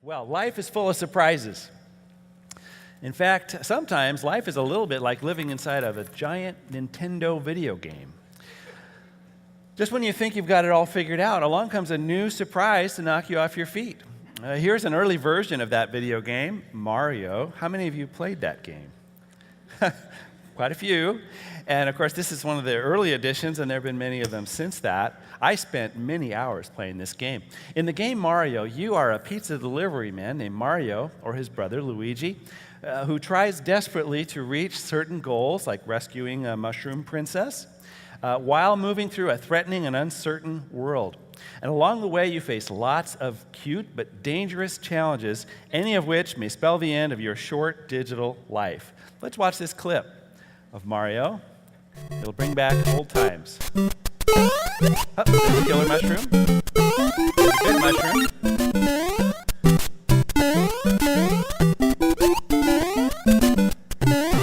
Well, life is full of surprises. In fact, sometimes life is a little bit like living inside of a giant Nintendo video game. Just when you think you've got it all figured out, along comes a new surprise to knock you off your feet. Here's an early version of that video game, Mario. How many of you played that game? Quite a few. And of course, this is one of the early editions, and there have been many of them since that. I spent many hours playing this game. In the game Mario, you are a pizza delivery man named Mario, or his brother Luigi, who tries desperately to reach certain goals, like rescuing a mushroom princess, while moving through a threatening and uncertain world. And along the way, you face lots of cute but dangerous challenges, any of which may spell the end of your short digital life. Let's watch this clip of Mario. It'll bring back old times. Oh, there's a killer mushroom. There's a big mushroom.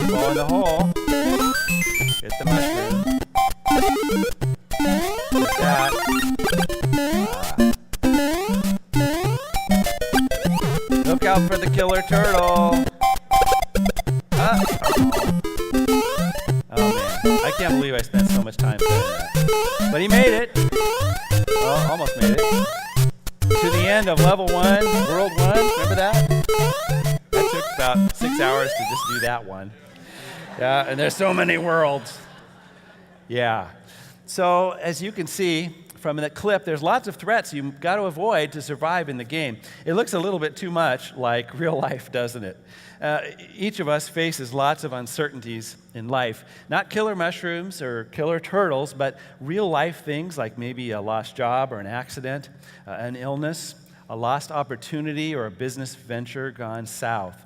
Fall in the hole. Hit the mushroom. Like that. Look out for the killer turtle. Oh man, I can't believe I spent so much time playing that. But he made it. Well, almost made it. To the end of level 1, world 1, remember that? That took about 6 hours to just do that one. Yeah, and there's so many worlds. Yeah. So, as you can see from the clip, there's lots of threats you've got to avoid to survive in the game. It looks a little bit too much like real life, doesn't it? Each of us faces lots of uncertainties in life. Not killer mushrooms or killer turtles, but real life things like maybe a lost job or an accident, an illness, a lost opportunity, or a business venture gone south.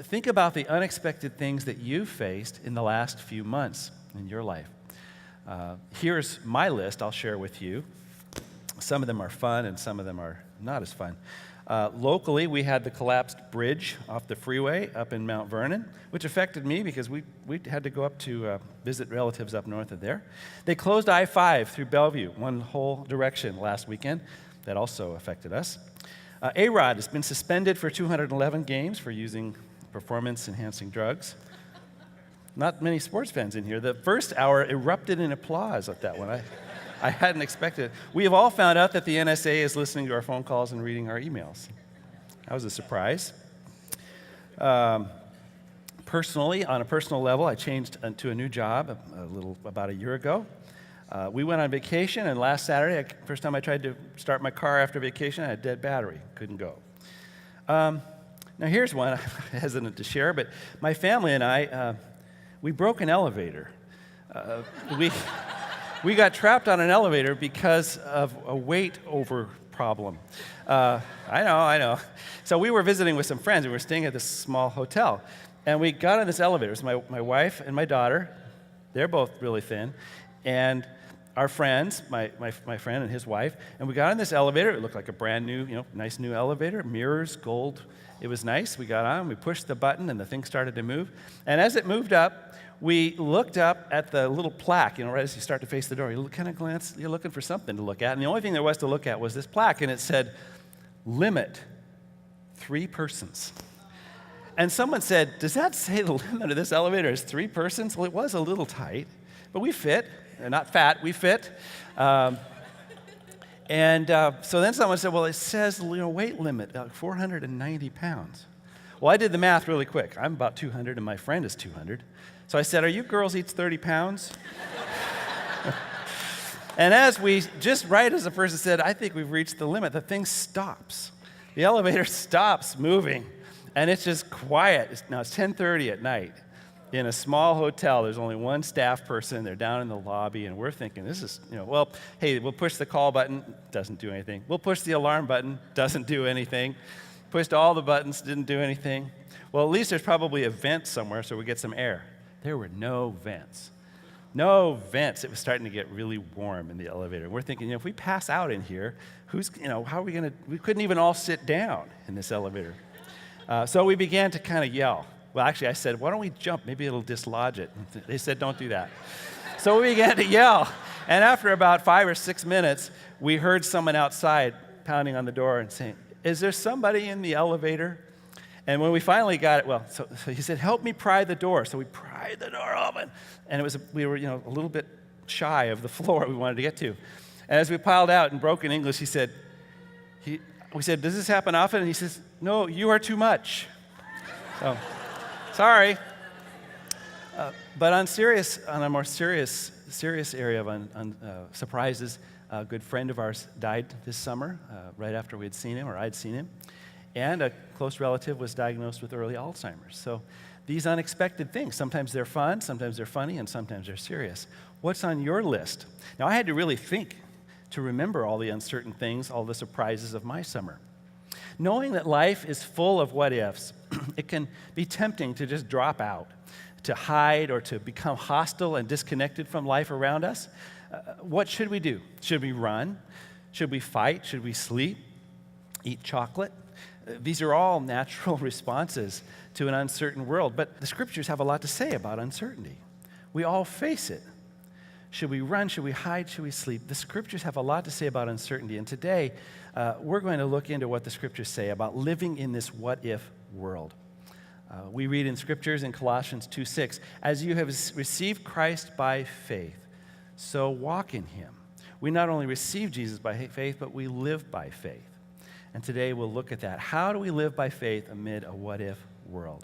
Think about the unexpected things that you've faced in the last few months in your life. Here's my list I'll share with you. Some of them are fun and some of them are not as fun. Locally, we had the collapsed bridge off the freeway up in Mount Vernon, which affected me because we had to go up to visit relatives up north of there. They closed I-5 through Bellevue, one whole direction last weekend. That also affected us. A-Rod has been suspended for 211 games for using performance-enhancing drugs. Not many sports fans in here. The first hour erupted in applause at that one. I hadn't expected it. We have all found out that the NSA is listening to our phone calls and reading our emails. That was a surprise. Personally, on a personal level, I changed to a new job about a year ago. We went on vacation, and last Saturday, first time I tried to start my car after vacation, I had a dead battery. Couldn't go. Now here's one I'm hesitant to share, but my family and I, we broke an elevator. We got trapped on an elevator because of a weight over problem. I know. So we were visiting with some friends. We were staying at this small hotel. And we got on this elevator. It was my wife and my daughter. They're both really thin. And our friends, my friend and his wife. And we got on this elevator. It looked like a brand new, nice new elevator. Mirrors, gold. It was nice. We got on. We pushed the button, and the thing started to move. And as it moved up, we looked up at the little plaque, right as you start to face the door. You kind of glance, you're looking for something to look at. And the only thing there was to look at was this plaque, and it said, limit 3 persons. And someone said, does that say the limit of this elevator is 3 persons? Well, it was a little tight, but we fit. Not fat, we fit. So then someone said, well, it says weight limit, 490 pounds. Well, I did the math really quick. I'm about 200, and my friend is 200. So I said, are you girls each 30 pounds? And just right as the person said, I think we've reached the limit, the thing stops. The elevator stops moving, and it's just quiet. Now it's 10:30 at night in a small hotel. There's only one staff person. They're down in the lobby, and we're thinking, this is, hey, we'll push the call button, doesn't do anything. We'll push the alarm button, doesn't do anything. Pushed all the buttons, didn't do anything. Well, at least there's probably a vent somewhere so we get some air. There were no vents. No vents. It was starting to get really warm in the elevator. We're thinking, if we pass out in here, how are we going to, we couldn't even all sit down in this elevator. So we began to kind of yell. Well, actually, I said, why don't we jump? Maybe it'll dislodge it. They said, don't do that. So we began to yell. And after about 5 or 6 minutes, we heard someone outside pounding on the door and saying, is there somebody in the elevator? And when we finally got it, so he said, help me pry the door. So we pried the door open. And we were, a little bit shy of the floor we wanted to get to. And as we piled out in broken English, we said, does this happen often? And he says, no, you are too much. So, sorry. But on a more serious area of surprises, a good friend of ours died this summer, right after we had seen him, or I'd seen him. And a close relative was diagnosed with early Alzheimer's. So these unexpected things, sometimes they're fun, sometimes they're funny, and sometimes they're serious. What's on your list? Now, I had to really think to remember all the uncertain things, all the surprises of my summer. Knowing that life is full of what-ifs, it can be tempting to just drop out, to hide, or to become hostile and disconnected from life around us. What should we do? Should we run? Should we fight? Should we sleep? Eat chocolate? These are all natural responses to an uncertain world, but the scriptures have a lot to say about uncertainty. We all face it. Should we run? Should we hide? Should we sleep? The scriptures have a lot to say about uncertainty, and today we're going to look into what the scriptures say about living in this what-if world. We read in scriptures in Colossians 2:6, as you have received Christ by faith, so walk in him. We not only receive Jesus by faith, but we live by faith. And today we'll look at that. How do we live by faith amid a what-if world?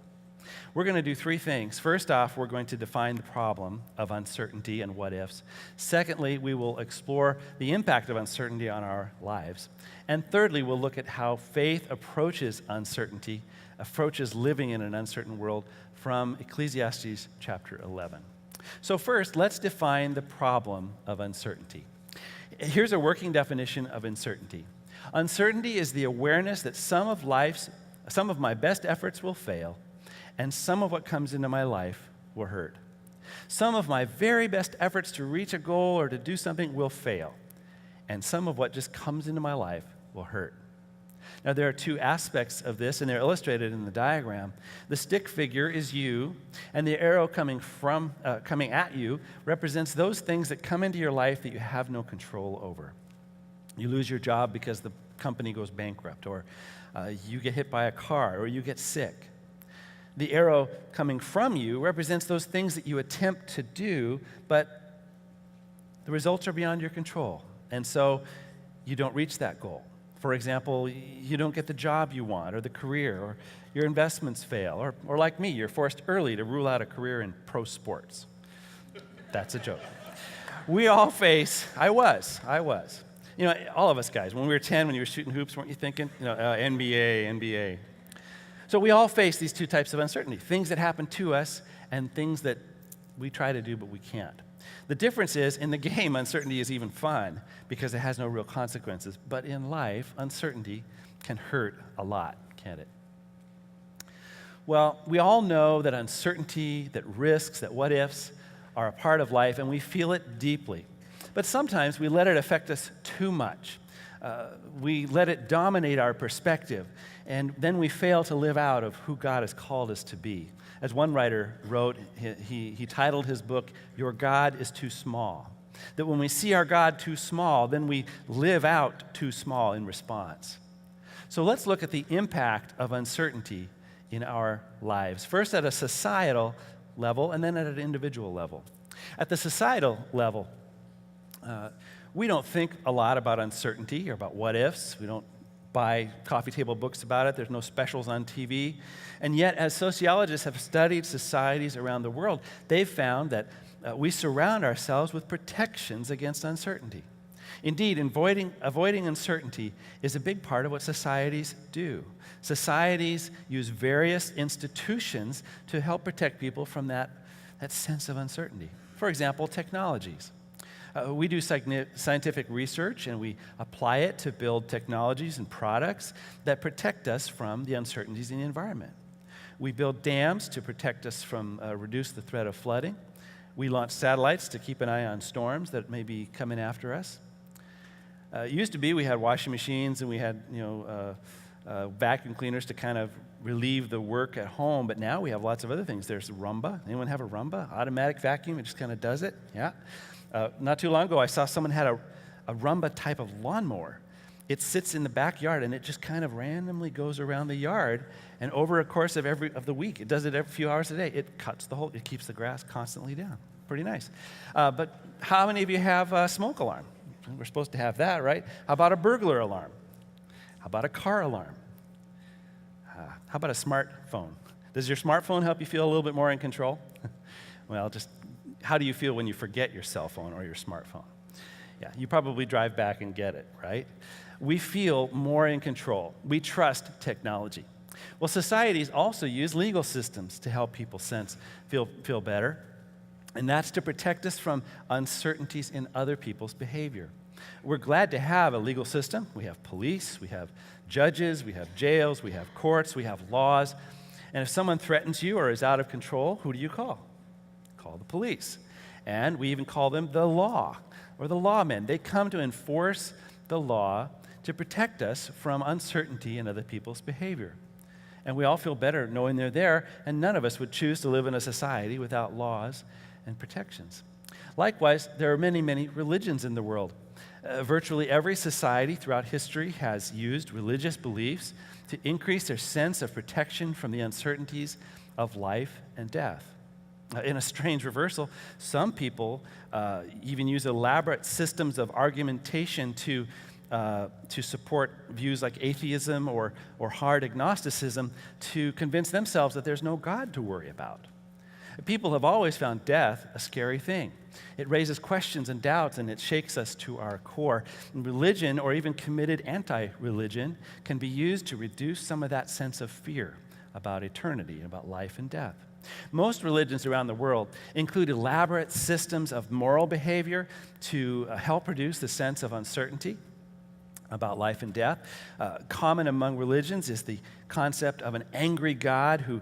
We're going to do three things. First off, we're going to define the problem of uncertainty and what-ifs. Secondly, we will explore the impact of uncertainty on our lives. And thirdly, we'll look at how faith approaches uncertainty, approaches living in an uncertain world from Ecclesiastes chapter 11. So first, let's define the problem of uncertainty. Here's a working definition of uncertainty. Uncertainty is the awareness that some of my best efforts will fail, and some of what comes into my life will hurt. Some of my very best efforts to reach a goal or to do something will fail, and some of what just comes into my life will hurt. Now, there are two aspects of this, and they're illustrated in the diagram. The stick figure is you, and the arrow coming at you represents those things that come into your life that you have no control over. You lose your job because the company goes bankrupt, or you get hit by a car, or you get sick. The arrow coming from you represents those things that you attempt to do, but the results are beyond your control, and so you don't reach that goal. For example, you don't get the job you want, or the career, or your investments fail, or like me, you're forced early to rule out a career in pro sports. That's a joke. We all face, I was. All of us guys, when we were 10, when you were shooting hoops, weren't you thinking, NBA. So we all face these two types of uncertainty, things that happen to us and things that we try to do but we can't. The difference is, in the game, uncertainty is even fun because it has no real consequences. But in life, uncertainty can hurt a lot, can't it? Well, we all know that uncertainty, that risks, that what-ifs are a part of life, and we feel it deeply. But sometimes we let it affect us too much. We let it dominate our perspective, and then we fail to live out of who God has called us to be. As one writer wrote, he titled his book, Your God is Too Small. That when we see our God too small, then we live out too small in response. So let's look at the impact of uncertainty in our lives. First at a societal level, and then at an individual level. At the societal level, we don't think a lot about uncertainty or about what-ifs. We don't buy coffee table books about it. There's no specials on TV. And yet, as sociologists have studied societies around the world, they've found that we surround ourselves with protections against uncertainty. Indeed, avoiding uncertainty is a big part of what societies do. Societies use various institutions to help protect people from that sense of uncertainty. For example, technologies. We do scientific research, and we apply it to build technologies and products that protect us from the uncertainties in the environment. We build dams to protect us from, reduce the threat of flooding. We launch satellites to keep an eye on storms that may be coming after us. It used to be we had washing machines and we had, vacuum cleaners to kind of relieve the work at home, but now we have lots of other things. There's Roomba. Anyone have a Roomba? Automatic vacuum, it just kind of does it, yeah. Not too long ago, I saw someone had a Roomba type of lawnmower, it sits in the backyard and it just kind of randomly goes around the yard, and over a course of the week, it does it every few hours a day. It keeps the grass constantly down. Pretty nice. But how many of you have a smoke alarm? We're supposed to have that, right? How about a burglar alarm? How about a car alarm? How about a smartphone? Does your smartphone help you feel a little bit more in control? Well, just how do you feel when you forget your cell phone or your smartphone? Yeah, you probably drive back and get it, right? We feel more in control. We trust technology. Well, societies also use legal systems to help people feel better, and that's to protect us from uncertainties in other people's behavior. We're glad to have a legal system. We have police, we have judges, we have jails, we have courts, we have laws. And if someone threatens you or is out of control, who do you call? Call the police. And we even call them the law or the lawmen. They come to enforce the law to protect us from uncertainty in other people's behavior. And we all feel better knowing they're there, and none of us would choose to live in a society without laws and protections. Likewise, there are many, many religions in the world. Virtually every society throughout history has used religious beliefs to increase their sense of protection from the uncertainties of life and death. In a strange reversal, some people even use elaborate systems of argumentation to support views like atheism or hard agnosticism to convince themselves that there's no God to worry about. People have always found death a scary thing. It raises questions and doubts, and it shakes us to our core. And religion, or even committed anti-religion, can be used to reduce some of that sense of fear about eternity, about life and death. Most religions around the world include elaborate systems of moral behavior to help reduce the sense of uncertainty about life and death. Common among religions is the concept of an angry God who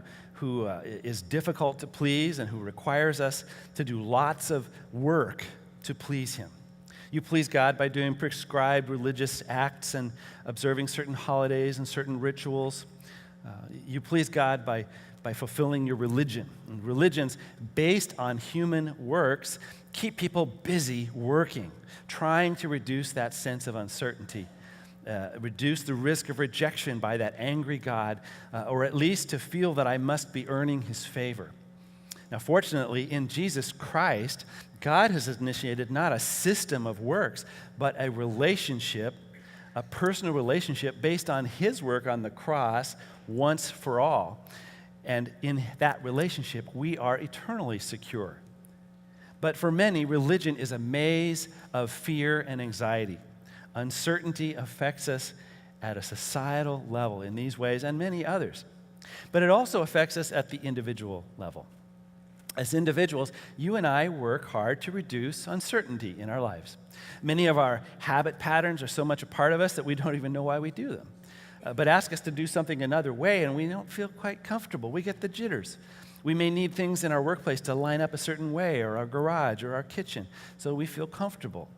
is difficult to please and who requires us to do lots of work to please him. You please God by doing prescribed religious acts and observing certain holidays and certain rituals. You please God by fulfilling your religion. And religions based on human works keep people busy working, trying to reduce that sense of uncertainty, reduce the risk of rejection by that angry God, or at least to feel that I must be earning his favor. Now, fortunately, in Jesus Christ, God has initiated not a system of works, but a relationship, a personal relationship based on his work on the cross once for all. And in that relationship, we are eternally secure. But for many, religion is a maze of fear and anxiety. Uncertainty affects us at a societal level in these ways and many others. But it also affects us at the individual level. As individuals, you and I work hard to reduce uncertainty in our lives. Many of our habit patterns are so much a part of us that we don't even know why we do them. But ask us to do something another way and we don't feel quite comfortable. We get the jitters. We may need things in our workplace to line up a certain way, or our garage or our kitchen, so we feel comfortable.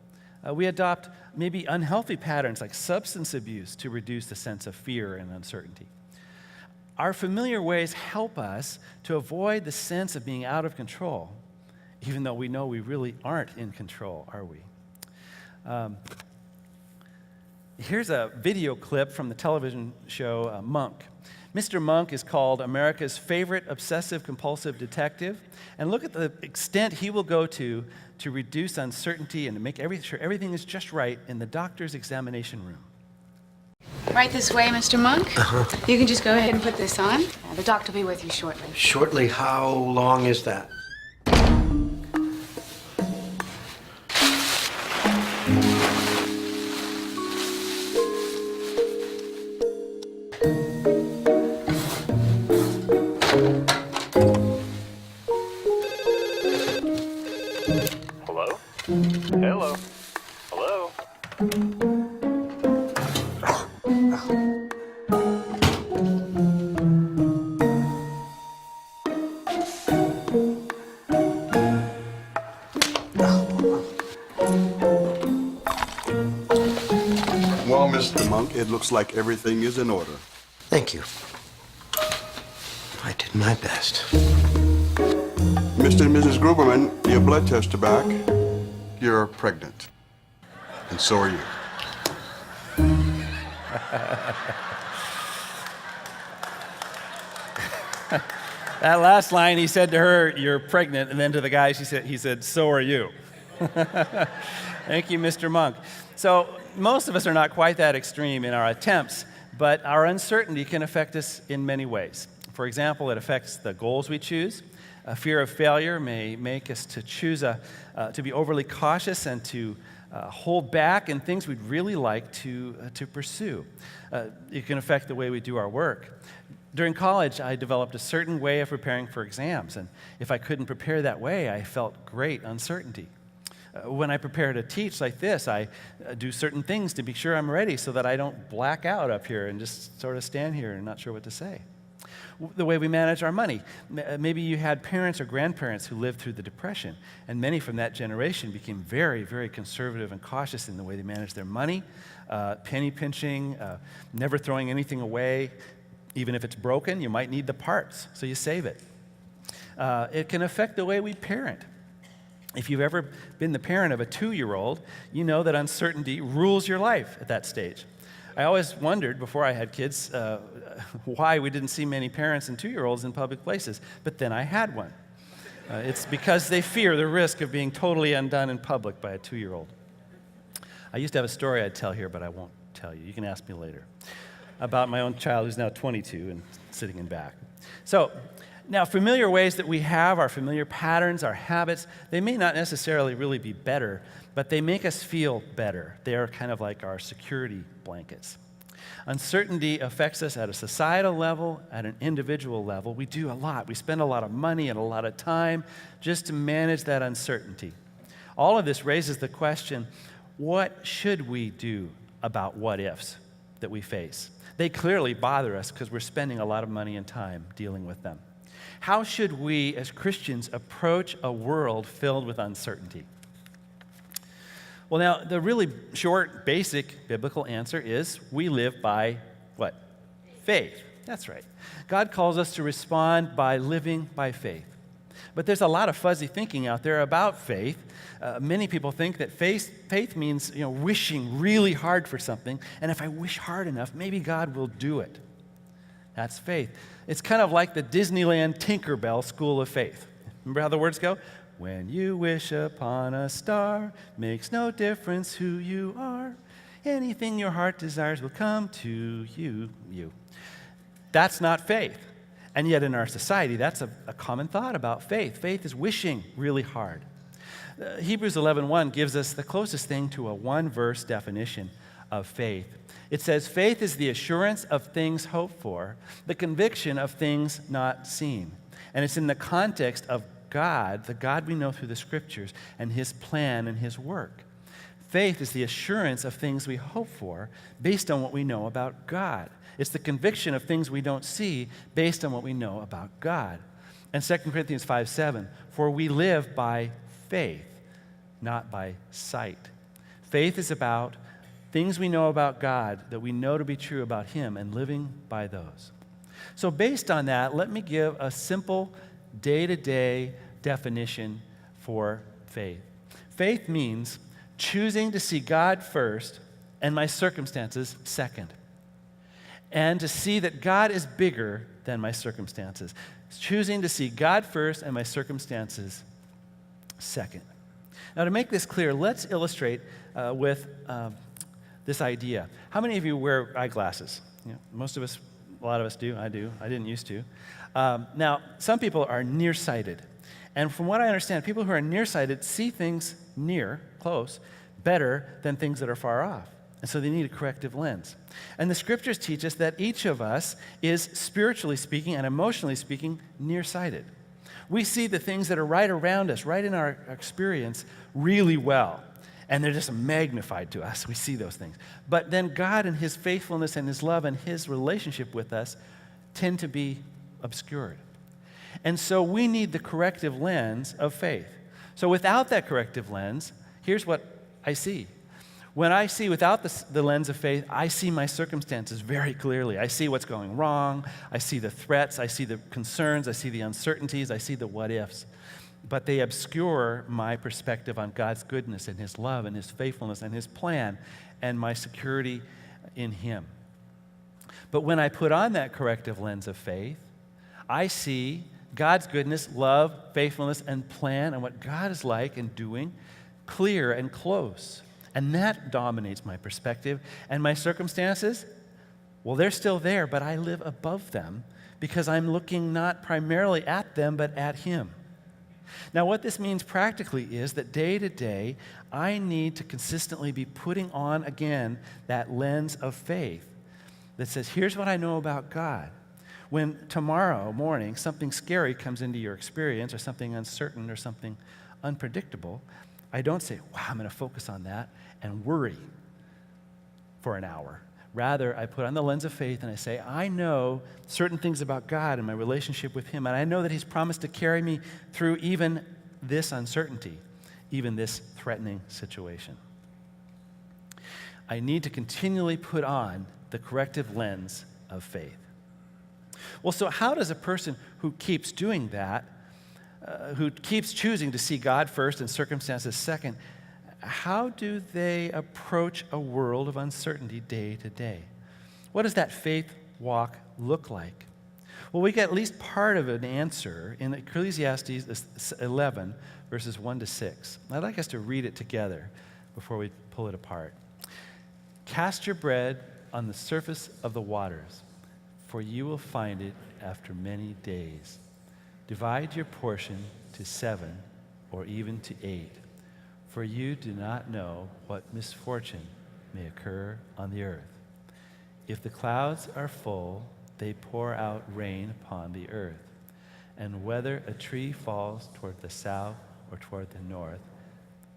We adopt maybe unhealthy patterns like substance abuse to reduce the sense of fear and uncertainty. Our familiar ways help us to avoid the sense of being out of control, even though we know we really aren't in control, are we? Here's a video clip from the television show Monk. Mr. Monk is called America's favorite obsessive-compulsive detective, and look at the extent he will go to reduce uncertainty and to make sure everything is just right in the doctor's examination room. Right this way, Mr. Monk. You can just go ahead and put this on. The doctor will be with you shortly. Shortly? How long is that? Hello? Hello? Hello? Well, Mr. Monk, it looks like everything is in order. Thank you. I did my best. Mr. and Mrs. Gruberman, your blood tests are back. You're pregnant. And so are you. That last line, he said to her, "You're pregnant," and then to the guys, he said, "So are you." Thank you, Mr. Monk. So most of us are not quite that extreme in our attempts, but our uncertainty can affect us in many ways. For example, it affects the goals we choose. A fear of failure may make us to choose to be overly cautious and to hold back in things we'd really like to pursue. It can affect the way we do our work. During college, I developed a certain way of preparing for exams, and if I couldn't prepare that way, I felt great uncertainty. When I prepare to teach like this, I do certain things to be sure I'm ready so that I don't black out up here and just sort of stand here and not sure what to say. The way we manage our money. Maybe you had parents or grandparents who lived through the Depression, and many from that generation became very, very conservative and cautious in the way they managed their money, penny pinching, never throwing anything away. Even if it's broken, you might need the parts, so you save it. It can affect the way we parent. If you've ever been the parent of a 2-year-old, you know that uncertainty rules your life at that stage. I always wondered, before I had kids, why we didn't see many parents and 2-year-olds in public places, but then I had one. It's because they fear the risk of being totally undone in public by a 2-year-old. I used to have a story I'd tell here, but I won't tell you. You can ask me later. About my own child who's now 22 and sitting in back. So, now familiar ways that we have, our familiar patterns, our habits, they may not necessarily really be better, but they make us feel better. They are kind of like our security blankets. Uncertainty affects us at a societal level, at an individual level. We do a lot. We spend a lot of money and a lot of time just to manage that uncertainty. All of this raises the question, what should we do about what ifs that we face? They clearly bother us because we're spending a lot of money and time dealing with them. How should we, as Christians, approach a world filled with uncertainty? Well, now, the really short, basic biblical answer is we live by what? Faith. That's right. God calls us to respond by living by faith. But there's a lot of fuzzy thinking out there about faith. Many people think that faith means, wishing really hard for something, and if I wish hard enough, maybe God will do it. That's faith. It's kind of like the Disneyland Tinkerbell school of faith. Remember how the words go? When you wish upon a star, makes no difference who you are. Anything your heart desires will come to you. That's not faith. And yet in our society, that's a common thought about faith. Faith is wishing really hard. Hebrews 11:1 gives us the closest thing to a one-verse definition of faith. It says, faith is the assurance of things hoped for, the conviction of things not seen. And it's in the context of God, the God we know through the Scriptures, and His plan and His work. Faith is the assurance of things we hope for based on what we know about God. It's the conviction of things we don't see based on what we know about God. And 2 Corinthians 5:7, for we live by faith, not by sight. Faith is about things we know about God that we know to be true about Him and living by those. So based on that, let me give a simple day-to-day definition for faith. Faith means choosing to see God first and my circumstances second. And to see that God is bigger than my circumstances. Choosing to see God first and my circumstances second. Now, to make this clear, let's illustrate with this idea. How many of you wear eyeglasses? Most of us, a lot of us do. I do. I didn't used to. Now, some people are nearsighted. And from what I understand, people who are nearsighted see things near, close, better than things that are far off. And so they need a corrective lens. And the Scriptures teach us that each of us is, spiritually speaking and emotionally speaking, nearsighted. We see the things that are right around us, right in our experience, really well. And they're just magnified to us. We see those things. But then God and His faithfulness and His love and His relationship with us tend to be obscured. And so we need the corrective lens of faith. So without that corrective lens, here's what I see. When I see without the lens of faith, I see my circumstances very clearly. I see what's going wrong. I see the threats. I see the concerns. I see the uncertainties. I see the what-ifs. But they obscure my perspective on God's goodness and His love and His faithfulness and His plan and my security in Him. But when I put on that corrective lens of faith, I see God's goodness, love, faithfulness, and plan, and what God is like and doing, clear and close. And that dominates my perspective. And my circumstances, well, they're still there, but I live above them because I'm looking not primarily at them, but at Him. Now, what this means practically is that day to day, I need to consistently be putting on again that lens of faith that says, here's what I know about God. When tomorrow morning something scary comes into your experience, or something uncertain, or something unpredictable, I don't say, wow, I'm going to focus on that and worry for an hour. Rather, I put on the lens of faith and I say, I know certain things about God and my relationship with Him, and I know that He's promised to carry me through even this uncertainty, even this threatening situation. I need to continually put on the corrective lens of faith. Well, so how does a person who keeps doing that, who keeps choosing to see God first and circumstances second, how do they approach a world of uncertainty day to day? What does that faith walk look like? Well, we get at least part of an answer in Ecclesiastes 11, verses 1 to 6. I'd like us to read it together before we pull it apart. Cast your bread on the surface of the waters, for you will find it after many days. Divide your portion to 7 or even to 8. For you do not know what misfortune may occur on the earth. If the clouds are full, they pour out rain upon the earth. And whether a tree falls toward the south or toward the north,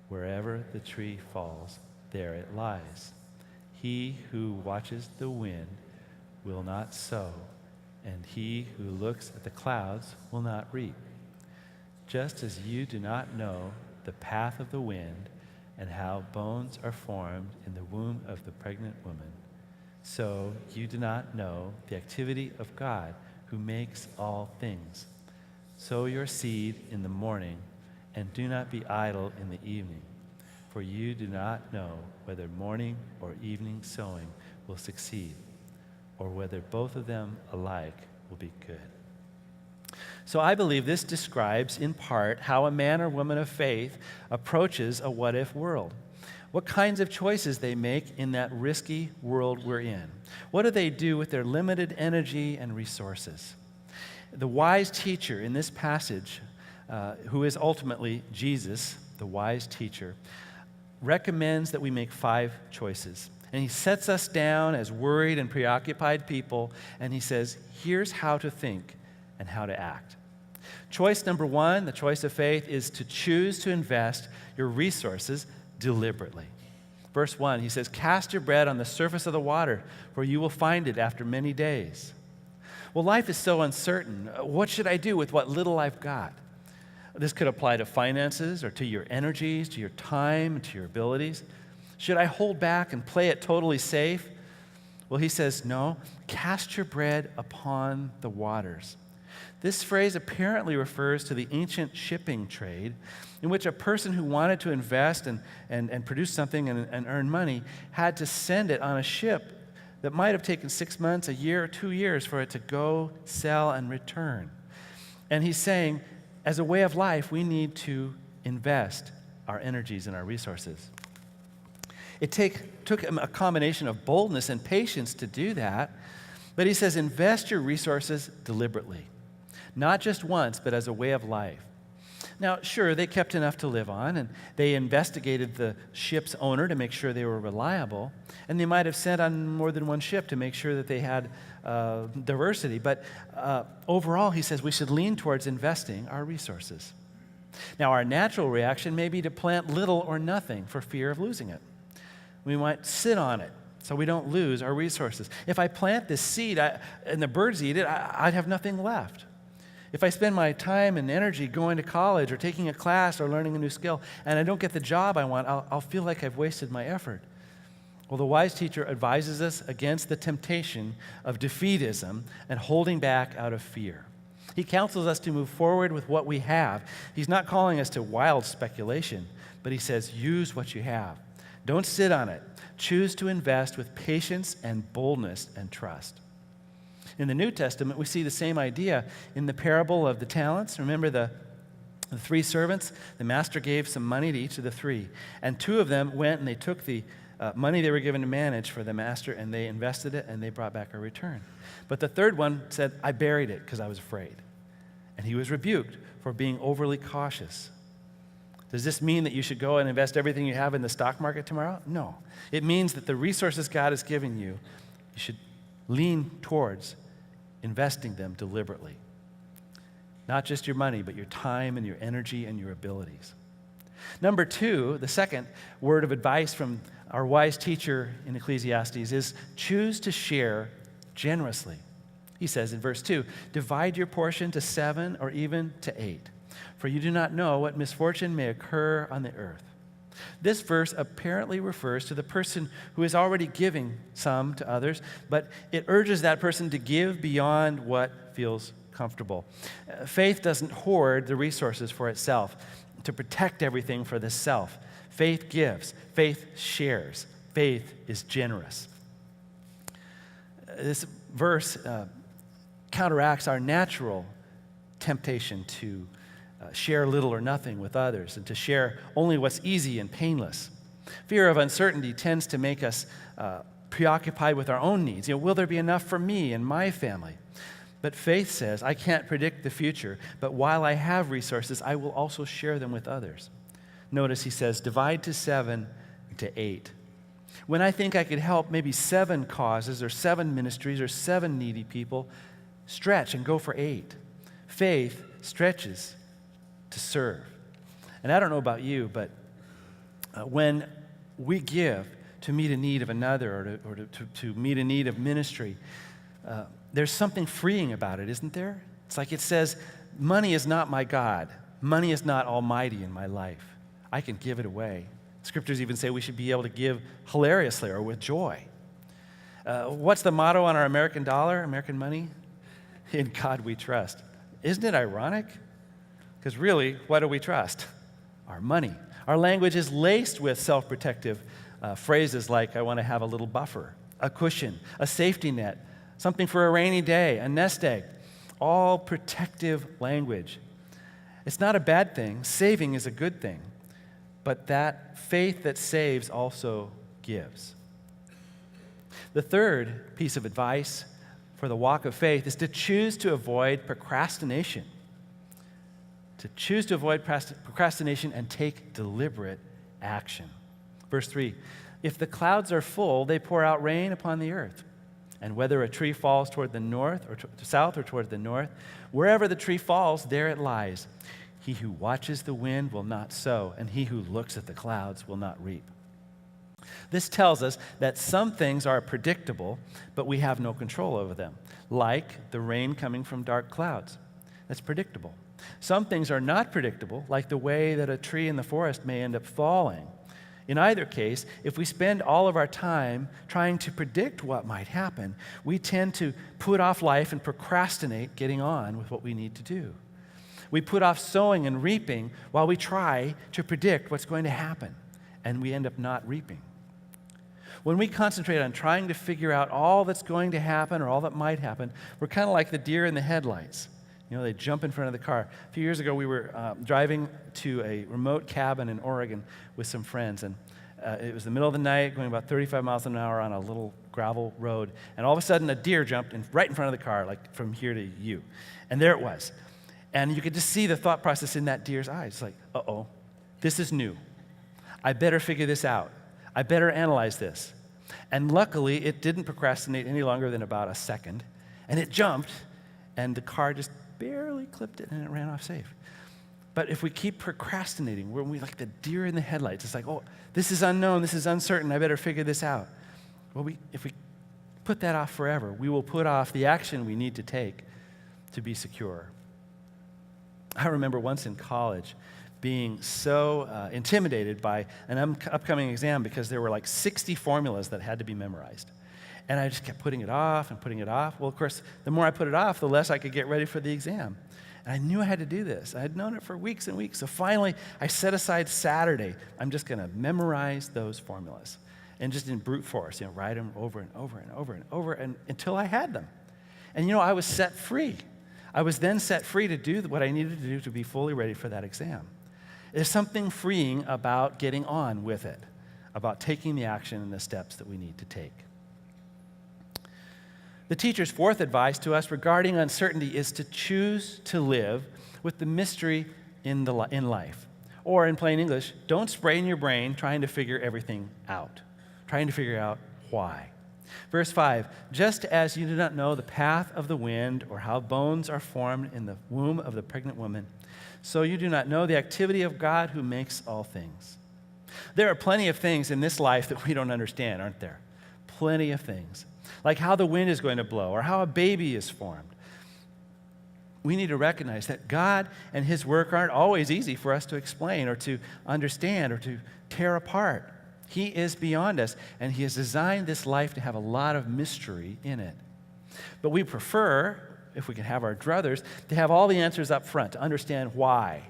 wherever the tree falls, there it lies. He who watches the wind will not sow, and he who looks at the clouds will not reap. Just as you do not know the path of the wind, and how bones are formed in the womb of the pregnant woman, so you do not know the activity of God who makes all things. Sow your seed in the morning, and do not be idle in the evening, for you do not know whether morning or evening sowing will succeed, or whether both of them alike will be good. So I believe this describes, in part, how a man or woman of faith approaches a what-if world. What kinds of choices they make in that risky world we're in. What do they do with their limited energy and resources? The wise teacher in this passage, who is ultimately Jesus, the wise teacher, recommends that we make 5 choices. And he sets us down as worried and preoccupied people, and he says, here's how to think and how to act. Choice number 1, the choice of faith, is to choose to invest your resources deliberately. Verse 1, he says, cast your bread on the surface of the water, for you will find it after many days. Well, life is so uncertain. What should I do with what little I've got? This could apply to finances or to your energies, to your time, to your abilities. Should I hold back and play it totally safe? Well, he says, no, cast your bread upon the waters. This phrase apparently refers to the ancient shipping trade, in which a person who wanted to invest and produce something and earn money had to send it on a ship that might have taken 6 months, a year, or 2 years for it to go, sell, and return. And he's saying, as a way of life, we need to invest our energies and our resources. It took a combination of boldness and patience to do that, but he says, invest your resources deliberately. Not just once, but as a way of life. Now, sure, they kept enough to live on, and they investigated the ship's owner to make sure they were reliable, and they might have sent on more than one ship to make sure that they had diversity. But overall, he says we should lean towards investing our resources. Now, our natural reaction may be to plant little or nothing for fear of losing it. We might sit on it so we don't lose our resources. If I plant this seed and the birds eat it, I'd have nothing left. If I spend my time and energy going to college or taking a class or learning a new skill and I don't get the job I want, I'll feel like I've wasted my effort. Well, the wise teacher advises us against the temptation of defeatism and holding back out of fear. He counsels us to move forward with what we have. He's not calling us to wild speculation, but he says, use what you have. Don't sit on it. Choose to invest with patience and boldness and trust. In the New Testament, we see the same idea in the parable of the talents. Remember the 3 servants? The master gave some money to each of the 3. And 2 of them went and they took the money they were given to manage for the master, and they invested it, and they brought back a return. But the 3rd one said, I buried it because I was afraid. And he was rebuked for being overly cautious. Does this mean that you should go and invest everything you have in the stock market tomorrow? No. It means that the resources God has given you, you should lean towards investing them deliberately. Not just your money, but your time and your energy and your abilities. Number 2, the second word of advice from our wise teacher in Ecclesiastes is choose to share generously. He says in verse 2, divide your portion to 7 or even to 8, for you do not know what misfortune may occur on the earth. This verse apparently refers to the person who is already giving some to others, but it urges that person to give beyond what feels comfortable. Faith doesn't hoard the resources for itself, to protect everything for the self. Faith gives. Faith shares. Faith is generous. This verse counteracts our natural temptation to share little or nothing with others and to share only what's easy and painless. Fear of uncertainty tends to make us preoccupied with our own needs. Will there be enough for me and my family? But faith says, I can't predict the future, but while I have resources, I will also share them with others. Notice he says, divide to 7 to 8. When I think I could help maybe 7 causes or 7 ministries or 7 needy people, stretch and go for 8. Faith stretches to serve. And I don't know about you, but when we give to meet a need of another or to meet a need of ministry, there's something freeing about it, isn't there? It's like it says, money is not my God. Money is not almighty in my life. I can give it away. Scriptures even say we should be able to give hilariously or with joy. What's the motto on our American dollar, American money? In God we trust. Isn't it ironic? Because really, what do we trust? Our money. Our language is laced with self-protective phrases like, I want to have a little buffer, a cushion, a safety net, something for a rainy day, a nest egg. All protective language. It's not a bad thing. Saving is a good thing. But that faith that saves also gives. The third piece of advice for the walk of faith is to choose to avoid procrastination. To choose to avoid procrastination and take deliberate action. Verse 3, if the clouds are full, they pour out rain upon the earth. And whether a tree falls toward the north or south or toward the north, wherever the tree falls, there it lies. He who watches the wind will not sow, and he who looks at the clouds will not reap. This tells us that some things are predictable, but we have no control over them, like the rain coming from dark clouds. That's predictable. Some things are not predictable, like the way that a tree in the forest may end up falling. In either case, if we spend all of our time trying to predict what might happen, we tend to put off life and procrastinate getting on with what we need to do. We put off sowing and reaping while we try to predict what's going to happen, and we end up not reaping. When we concentrate on trying to figure out all that's going to happen or all that might happen, we're kind of like the deer in the headlights. They jump in front of the car. A few years ago, we were driving to a remote cabin in Oregon with some friends, and it was the middle of the night, going about 35 miles an hour on a little gravel road, and all of a sudden, a deer jumped right in front of the car, like from here to you. And there it was. And you could just see the thought process in that deer's eyes. It's like, uh-oh, this is new. I better figure this out. I better analyze this. And luckily, it didn't procrastinate any longer than about a second. And it jumped, and the car just barely clipped it, and it ran off safe. But if we keep procrastinating, we're like the deer in the headlights. It's like, oh, this is unknown, this is uncertain, I better figure this out. Well, if we put that off forever, we will put off the action we need to take to be secure. I remember once in college being so intimidated by an upcoming exam because there were like 60 formulas that had to be memorized. And I just kept putting it off and putting it off. Well, of course, the more I put it off, the less I could get ready for the exam. And I knew I had to do this. I had known it for weeks and weeks. So finally, I set aside Saturday. I'm just going to memorize those formulas. And just in brute force, write them over and over and over and over until I had them. And I was set free. I was then set free to do what I needed to do to be fully ready for that exam. There's something freeing about getting on with it, about taking the action and the steps that we need to take. The teacher's fourth advice to us regarding uncertainty is to choose to live with the mystery in life. Or in plain English, don't sprain your brain trying to figure everything out, trying to figure out why. Verse 5, just as you do not know the path of the wind or how bones are formed in the womb of the pregnant woman, so you do not know the activity of God who makes all things. There are plenty of things in this life that we don't understand, aren't there? Plenty of things. Like how the wind is going to blow or how a baby is formed. We need to recognize that God and his work aren't always easy for us to explain or to understand or to tear apart. He is beyond us, and he has designed this life to have a lot of mystery in it. But we prefer, if we can have our druthers, to have all the answers up front, to understand why.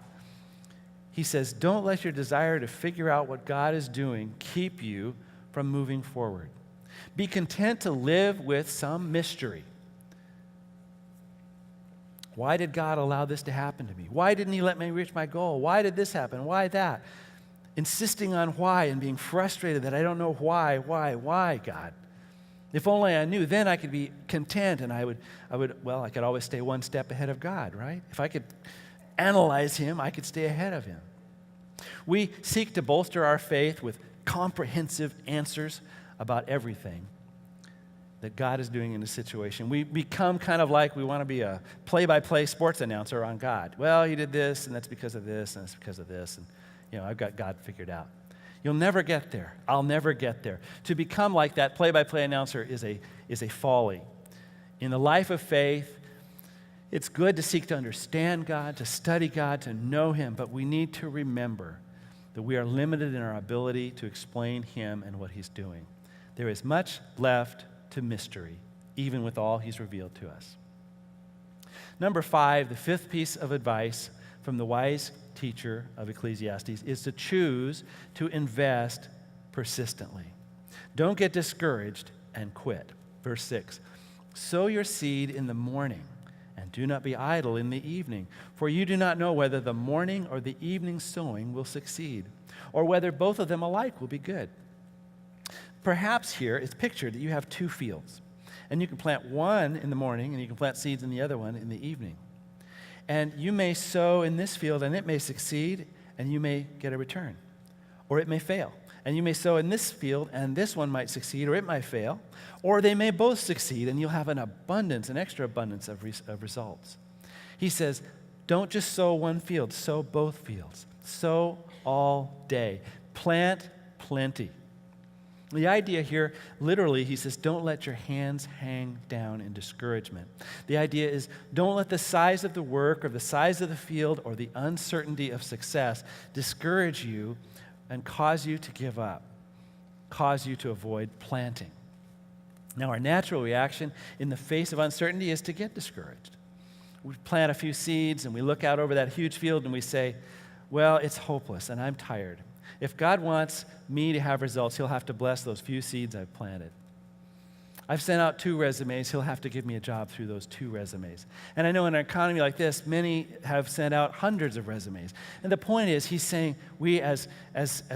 He says, don't let your desire to figure out what God is doing keep you from moving forward. Be content to live with some mystery. Why did God allow this to happen to me? Why didn't he let me reach my goal? Why did this happen? Why that? Insisting on why and being frustrated that I don't know why, God? If only I knew, then I could be content and I could always stay one step ahead of God, right? If I could analyze him, I could stay ahead of him. We seek to bolster our faith with comprehensive answers about everything that God is doing in the situation. We become kind of like we want to be a play-by-play sports announcer on God. Well, he did this, and that's because of this, and that's because of this, and I've got God figured out. You'll never get there. I'll never get there. To become like that play-by-play announcer is a folly. In the life of faith, it's good to seek to understand God, to study God, to know him, but we need to remember that we are limited in our ability to explain him and what he's doing. There is much left to mystery, even with all he's revealed to us. Number 5, the fifth piece of advice from the wise teacher of Ecclesiastes is to choose to invest persistently. Don't get discouraged and quit. Verse 6, sow your seed in the morning and do not be idle in the evening, for you do not know whether the morning or the evening sowing will succeed, or whether both of them alike will be good. Perhaps here it's pictured that you have 2 fields, and you can plant one in the morning and you can plant seeds in the other one in the evening. And you may sow in this field and it may succeed and you may get a return, or it may fail. And you may sow in this field and this one might succeed or it might fail, or they may both succeed and you'll have an extra abundance of results. He says, don't just sow one field, sow both fields. Sow all day. Plant plenty. The idea here, literally, he says, don't let your hands hang down in discouragement. The idea is don't let the size of the work or the size of the field or the uncertainty of success discourage you and cause you to give up, cause you to avoid planting. Now, our natural reaction in the face of uncertainty is to get discouraged. We plant a few seeds and we look out over that huge field and we say, well, it's hopeless and I'm tired. If God wants me to have results, he'll have to bless those few seeds I've planted. I've sent out 2 resumes. He'll have to give me a job through those 2 resumes. And I know in an economy like this, many have sent out hundreds of resumes. And the point is, he's saying we as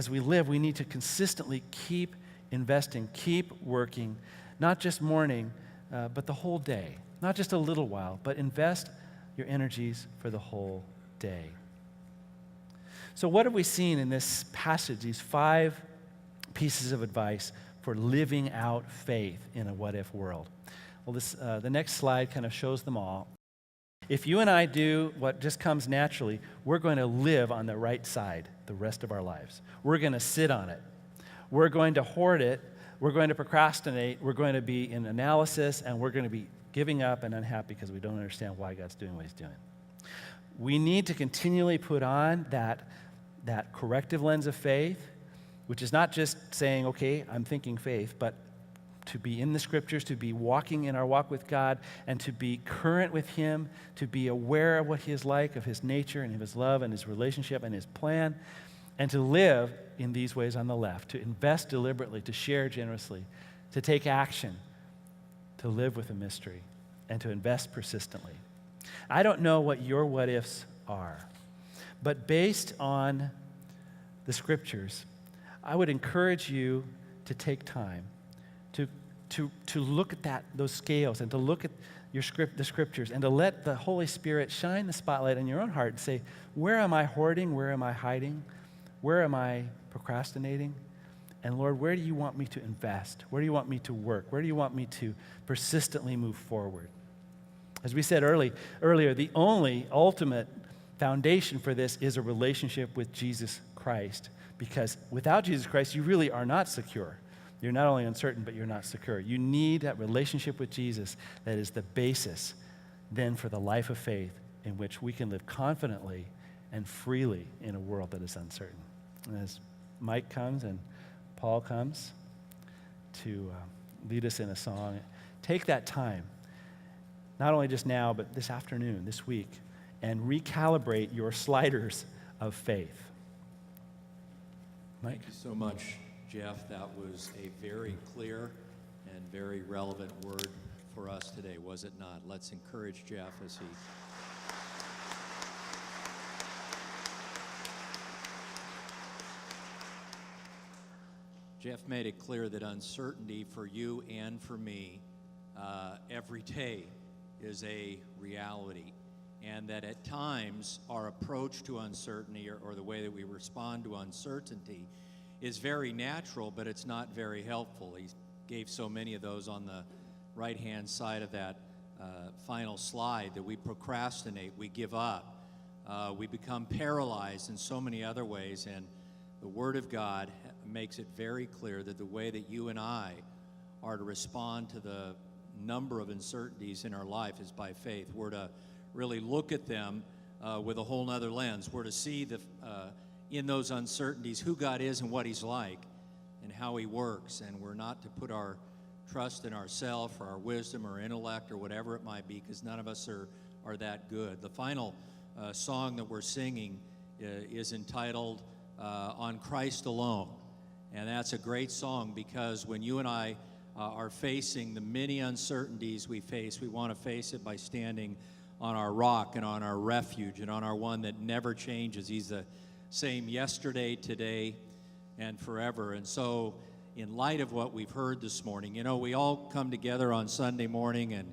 we live, we need to consistently keep investing, keep working, not just morning, but the whole day. Not just a little while, but invest your energies for the whole day. So what have we seen in this passage, these 5 pieces of advice for living out faith in a what-if world? Well, the next slide kind of shows them all. If you and I do what just comes naturally, we're going to live on the right side the rest of our lives. We're going to sit on it. We're going to hoard it. We're going to procrastinate. We're going to be in analysis, and we're going to be giving up and unhappy because we don't understand why God's doing what he's doing. We need to continually put on that corrective lens of faith, which is not just saying, okay, I'm thinking faith, but to be in the scriptures, to be walking in our walk with God, and to be current with him, to be aware of what he is like, of his nature and of his love and his relationship and his plan, and to live in these ways on the left, to invest deliberately, to share generously, to take action, to live with a mystery, and to invest persistently. I don't know what your what ifs are, but based on the scriptures, I would encourage you to take time to look at those scales and to look at the scriptures and to let the Holy Spirit shine the spotlight in your own heart and say, where am I hoarding? Where am I hiding? Where am I procrastinating? And Lord, where do you want me to invest? Where do you want me to work? Where do you want me to persistently move forward? As we said earlier, the only ultimate foundation for this is a relationship with Jesus Christ, because without Jesus Christ, you really are not secure. You're not only uncertain, but you're not secure. You need that relationship with Jesus that is the basis then for the life of faith in which we can live confidently and freely in a world that is uncertain. And as Mike comes and Paul comes to lead us in a song, take that time, not only just now, but this afternoon, this week, and recalibrate your sliders of faith. Mike? Thank you so much, Jeff. That was a very clear and very relevant word for us today, was it not? Let's encourage Jeff as he... Jeff made it clear that uncertainty for you and for me every day is a reality, and that at times our approach to uncertainty or the way that we respond to uncertainty is very natural, but it's not very helpful. He gave so many of those on the right-hand side of that final slide, that we procrastinate, we give up, we become paralyzed in so many other ways, and the Word of God makes it very clear that the way that you and I are to respond to the number of uncertainties in our life is by faith. We're to really look at them with a whole nother lens. We're to see in those uncertainties who God is and what He's like and how He works. And we're not to put our trust in ourselves or our wisdom or intellect or whatever it might be, because none of us are that good. The final song that we're singing is entitled On Christ Alone. And that's a great song, because when you and I are facing the many uncertainties we face, we want to face it by standing on our rock and on our refuge and on our one that never changes. He's the same yesterday, today, and forever. And so in light of what we've heard this morning, you know, we all come together on Sunday morning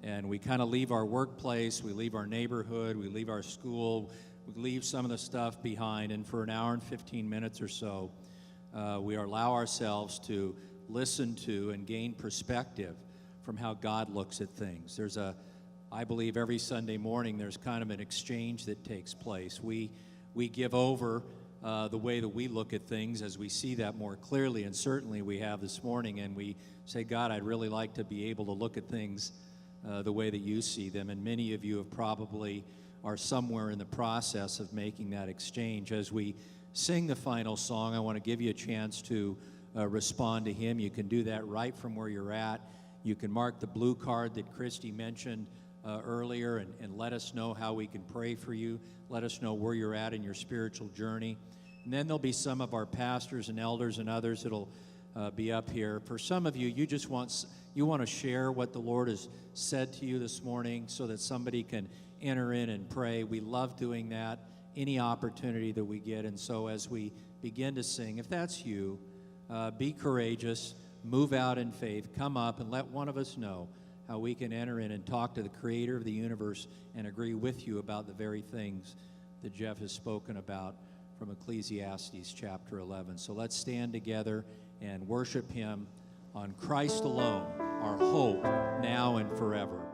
and we kind of leave our workplace, we leave our neighborhood, we leave our school, we leave some of the stuff behind, and for an hour and 15 minutes or so, we allow ourselves to listen to and gain perspective from how God looks at things. I believe every Sunday morning there's kind of an exchange that takes place. We give over the way that we look at things as we see that more clearly, and certainly we have this morning, and we say, God, I'd really like to be able to look at things the way that you see them, and many of you have probably are somewhere in the process of making that exchange. As we sing the final song, I want to give you a chance to respond to Him. You can do that right from where you're at. You can mark the blue card that Christy mentioned earlier and let us know how we can pray for you. Let us know where you're at in your spiritual journey. And then there'll be some of our pastors and elders and others that'll be up here. For some of you, you want to share what the Lord has said to you this morning so that somebody can enter in and pray. We love doing that, any opportunity that we get. And so as we begin to sing, if that's you, be courageous, move out in faith, come up and let one of us know how we can enter in and talk to the Creator of the universe and agree with you about the very things that Jeff has spoken about from Ecclesiastes chapter 11. So let's stand together and worship Him on Christ alone, our hope now and forever.